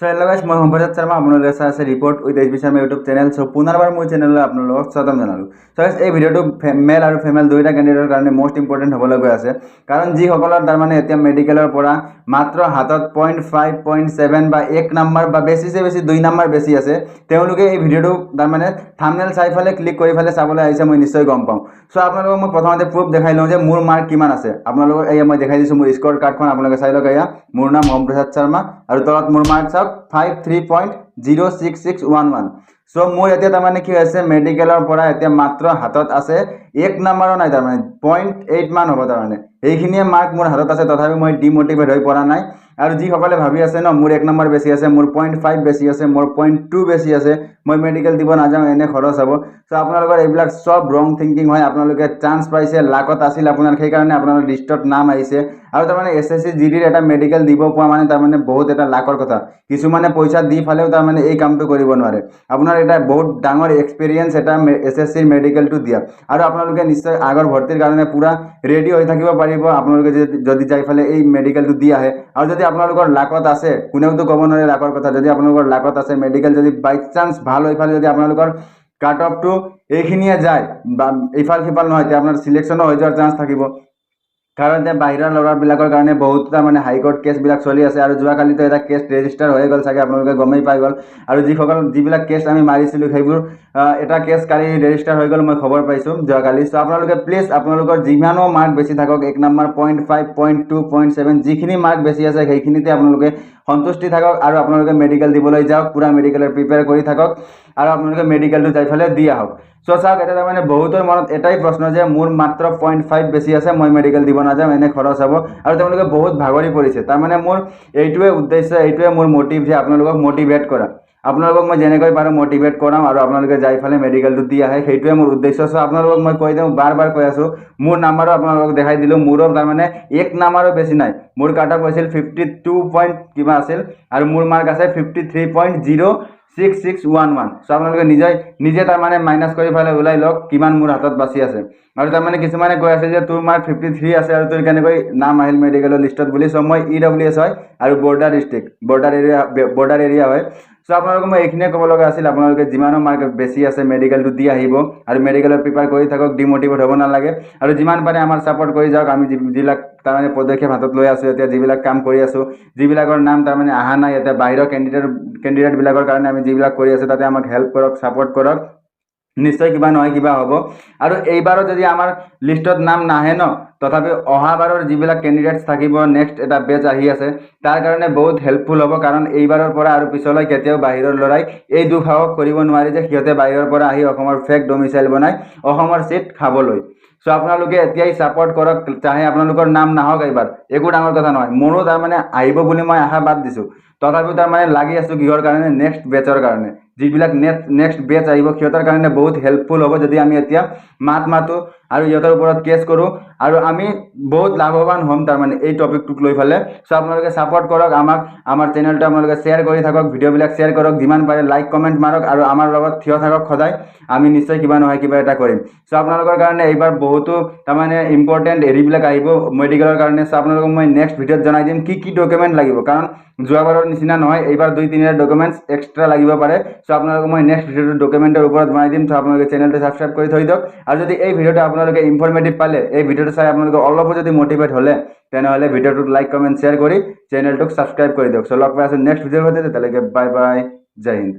So hello guys मैं সম্পৰ্জাত শৰ্মা আপোনালোকে চাই আছে report with H B Sharma YouTube channel. So পুনৰবাৰ মোৰ চেনেললৈ আপোনালোকক স্বাগতম জনালোঁ। সো গাইস এই ভিডিঅ'টো মেল আৰু ফিমেল দুয়োটা কেণ্ডিডেটৰ কাৰণে মোষ্ট ইম্পৰ্টেণ্ট হ'বলৈ গৈ আছে, কাৰণ যিসকলৰ তাৰমানে এতিয়া মেডিকেলৰ পৰা মাত্ৰ হাতত 0.5 0.7 বা 1 নম্বৰ বা বেছিছে বেছি 2 নম্বৰ বেছি আছে, তেওঁলোকে এই ভিডিঅ'টো তাৰমানে থাম্বনেল চাই ফেলে ক্লিক কৰি ফেলে চাবলৈ আহিছে, মই নিশ্চয় গম পাওঁ। সো আপোনালোকক মই প্ৰথমতে প্ৰুফ দেখাই লওঁ যে মোৰ মাৰ্ক কিমান আছে। আপোনালোকক এয়া মই দেখাই দিছোঁ মোৰ স্ক'ৰ কাৰ্ডখন, আপোনালোকে চাই লওক। এয়া মোৰ নাম সম্পৰ্জাত শৰ্মা আৰু তলত মোৰ মাৰ্ক চাওক 53.06611। সো মোৰ এতিয়া তাৰমানে কি হৈছে, মেডিকেলৰ পৰা এতিয়া মাত্ৰ হাতত আছে 1 নম্বৰো নাই, তাৰমানে 0.8 মান হ'ব। তাৰমানে এইখিনিয়ে মাৰ্ক মোৰ হাতত আছে, তথাপি মই ডিমোটিভেট হৈ পৰা নাই। আৰু যিসকলে ভাবি আছে ন মোৰ 1 নম্বৰ বেছি আছে, মোৰ 0.5 বেছি আছে, মোৰ 0.2 বেছি আছে, মই মেডিকেল দিব নাযাওঁ, এনে খৰচ হ'ব। সো আপোনালোকৰ এইবিলাক সব ৰং থিংকিং হয়। আপোনালোকে চান্স পাইছে, লাকত আছিল আপোনাৰ, সেইকাৰণে আপোনালোকৰ লিষ্টত নাম আহিছে। আৰু তাৰমানে SSC GDৰ এটা মেডিকেল দিব পোৱা মানে তাৰমানে বহুত এটা লাকৰ কথা। কিছুমানে পইচা দি ফালেও তাৰমানে এই কামটো কৰিব নোৱাৰে। আপোনাৰ এটা বহুত ডাঙৰ এক্সপিৰিয়েঞ্চ এটা SSC মেডিকেলটো দিয়া, আৰু আপোনালোকে নিশ্চয় আগৰ ভৰ্তিৰ কাৰণে পুৰা ৰেডি হৈ থাকিব পাৰিব। আপোনালোকে যদি যাই ফালে এই মেডিকেলটো দি আহে, আৰু যদি আপোনালোকৰ লাকত আছে, কোনেওতো ক'ব নোৱাৰে লাকৰ কথা, যদি আপোনালোকৰ লাকত আছে মেডিকেল যদি বাই চান্স ভাল হৈ ফালে যদি আপোনালোকৰ কাট অফটো এইখিনিয়ে যায় বা ইফাল সিফাল নহয়, তেতিয়া আপোনাৰ চিলেকশ্যনো হৈ যোৱাৰ চান্স থাকিব। কাৰণ এতিয়া বাহিৰৰ ল'ৰাবিলাকৰ কাৰণে বহুত তাৰমানে হাইকোৰ্ট কেছবিলাক চলি আছে, আৰু যোৱাকালিতো এটা কেছ ৰেজিষ্টাৰ হৈ গ'ল, চাগে আপোনালোকে গমেই পাই গ'ল। আৰু যিবিলাক কেছ আমি মাৰিছিলোঁ সেইবোৰ এটা কেছ কালি ৰেজিষ্টাৰ হৈ গ'ল, মই খবৰ পাইছোঁ যোৱাকালি। চ' আপোনালোকে প্লিজ আপোনালোকৰ যিমানো মাৰ্ক বেছি থাকক, 1 নম্বৰ 0.5 0.2 0.7 যিখিনি মাৰ্ক বেছি আছে সেইখিনিতে আপোনালোকে সন্তুষ্টি থাকক, আৰু আপোনালোকে মেডিকেল দিবলৈ যাওক, পুৰা মেডিকেলৰ প্ৰিপেয়াৰ কৰি থাকক, আৰু আপোনালোকে মেডিকেলটো যাই ফালে দি আহক। চ' চাওক, এতিয়া তাৰমানে বহুতৰ মনত এটাই প্ৰশ্ন যে মোৰ মাত্ৰ 0.5 বেছি আছে, মই মেডিকেল দিব নাযাওঁ, এনে খৰচ হ'ব, আৰু তেওঁলোকে বহুত ভাগৰি পৰিছে। তাৰমানে মোৰ এইটোৱে উদ্দেশ্য, এইটোৱে মোৰ মটিভ যে আপোনালোকক মটিভেট কৰা। আপোনালোকক মই যেনেকৈ পাৰোঁ মটিভেট কৰাম, আৰু আপোনালোকে যাই ফালে মেডিকেলটো দি আহে, সেইটোৱে মোৰ উদ্দেশ্য। চ' আপোনালোকক মই কৈ দিওঁ, বাৰ কৈ আছোঁ, মোৰ নাম্বাৰো আপোনালোকক দেখাই দিলোঁ। মোৰো তাৰমানে 1 নম্বৰো বেছি নাই, মোৰ কাট অফ হৈছিল 52 পইণ্ট কিবা আছিল, আৰু মোৰ মাৰ্ক আছে 53.06611। চ' আপোনালোকে নিজে তাৰমানে মাইনাছ কৰি ফালে ওলাই লওক কিমান মোৰ হাতত বাচি আছে। আৰু তাৰমানে কিছুমানে কৈ আছে যে তোৰ মাৰ্ক 53 আছে আৰু তোৰ কেনেকৈ নাম আহিল মেডিকেলৰ লিষ্টত বুলি। চ' মই EWS হয় আৰু বৰ্ডাৰ ডিষ্ট্ৰিক্ট, বৰ্ডাৰ এৰিয়া হয়। চ' আপোনালোকক মই এইখিনিয়ে ক'ব লগা আছিল, আপোনালোকে যিমানো মাৰ্ক বেছি আছে মেডিকেলটো দি আহিব, আৰু মেডিকেলৰ প্ৰিপেয়াৰ কৰি থাকক, ডিমোটিভেট হ'ব নালাগে, আৰু যিমান পাৰে আমাৰ ছাপোৰ্ট কৰি যাওক। আমি যিবিলাক তাৰমানে পদক্ষেপ হাতত লৈ আছোঁ, এতিয়া যিবিলাক কাম কৰি আছোঁ, যিবিলাকৰ নাম তাৰমানে অহা নাই, এতিয়া বাহিৰৰ কেণ্ডিডেটবিলাকৰ কাৰণে আমি যিবিলাক কৰি আছোঁ, তাতে আমাক হেল্প কৰক, ছাপোৰ্ট কৰক, নিশ্চয় কিবা নহয় কিবা হ'ব। আৰু এইবাৰো যদি আমাৰ লিষ্টত নাম নাহে ন, তথাপি অহাবাৰৰ যিবিলাক কেণ্ডিডেটছ থাকিব, নেক্সট এটা বেচ আহি আছে, তাৰ কাৰণে বহুত হেল্পফুল হ'ব। কাৰণ এইবাৰৰ পৰা আৰু পিছলৈ কেতিয়াও বাহিৰৰ ল'ৰাই এই দুঃসাহস কৰিব নোৱাৰি যে সিহঁতে বাহিৰৰ পৰা আহি অসমৰ ফেক ডমিচাইল বনাই অসমৰ চিট খাবলৈ। চ' আপোনালোকে এতিয়াই ছাপোৰ্ট কৰক, চাহে আপোনালোকৰ নাম নাহক এইবাৰ, একো ডাঙৰ কথা নহয়। মোৰো তাৰমানে আহিব বুলি মই আশা বাদ দিছোঁ, তথাপিও তাৰমানে লাগি আছোঁ কিহৰ কাৰণে, নেক্সট বেচৰ কাৰণে। যিবিলাক নেক্সট বেচ আহিব সিহঁতৰ কাৰণে বহুত হেল্পফুল হ'ব যদি আমি এতিয়া মাতোঁ আৰু ইহঁতৰ ওপৰত কেছ কৰোঁ, আৰু আমি বহুত লাভৱান হ'ম তাৰমানে এই টপিকটোক লৈ ফালে। চ' আপোনালোকে ছাপোৰ্ট কৰক আমাক, আমাৰ চেনেলটো আপোনালোকে শ্বেয়াৰ কৰি থাকক, ভিডিঅ'বিলাক শ্বেয়াৰ কৰক, যিমান পাৰে লাইক কমেণ্ট মাৰক, আৰু আমাৰ লগত থিয় থাকক সদায়। আমি নিশ্চয় কিবা নহয় কিবা এটা কৰিম। চ' আপোনালোকৰ কাৰণে এইবাৰ বহুতো তাৰমানে ইম্পৰ্টেণ্ট হেৰিবিলাক আহিব মেডিকেলৰ কাৰণে। চ' আপোনালোকক মই নেক্সট ভিডিঅ'ত জনাই দিম কি ডকুমেণ্ট লাগিব, কাৰণ যোৱাবাৰৰ নিচিনা নহয়, এইবাৰ 2-3টা ডকুমেণ্টছ এক্সট্ৰা লাগিব পাৰে। চ' আপোনালোকক মই নেক্সট ভিডিঅ'টো ডকুমেণ্টৰ ওপৰত বনাই দিম। চ' আপোনালোকে চেনেলটো ছাবস্ক্ৰাইব কৰি থৈ দিয়ক, আৰু যদি এই ভিডিঅ'টো আপোনালোকে ইনফৰ্মেটিভ পালে, এই ভিডিঅ'টো চাই আপোনালোকে অলপো যদি মটিভেট হ'লে, তেনেহ'লে ভিডিঅ'টোক লাইক কমেণ্ট শ্বেয়াৰ কৰি চেনেলটোক ছাবস্ক্ৰাইব কৰি দিয়ক। চ' লগ পাই আছোঁ নেক্সট ভিডিঅ'ৰ সৈতে, তেতিয়ালৈকে বাই বাই, জয় হিন্দ।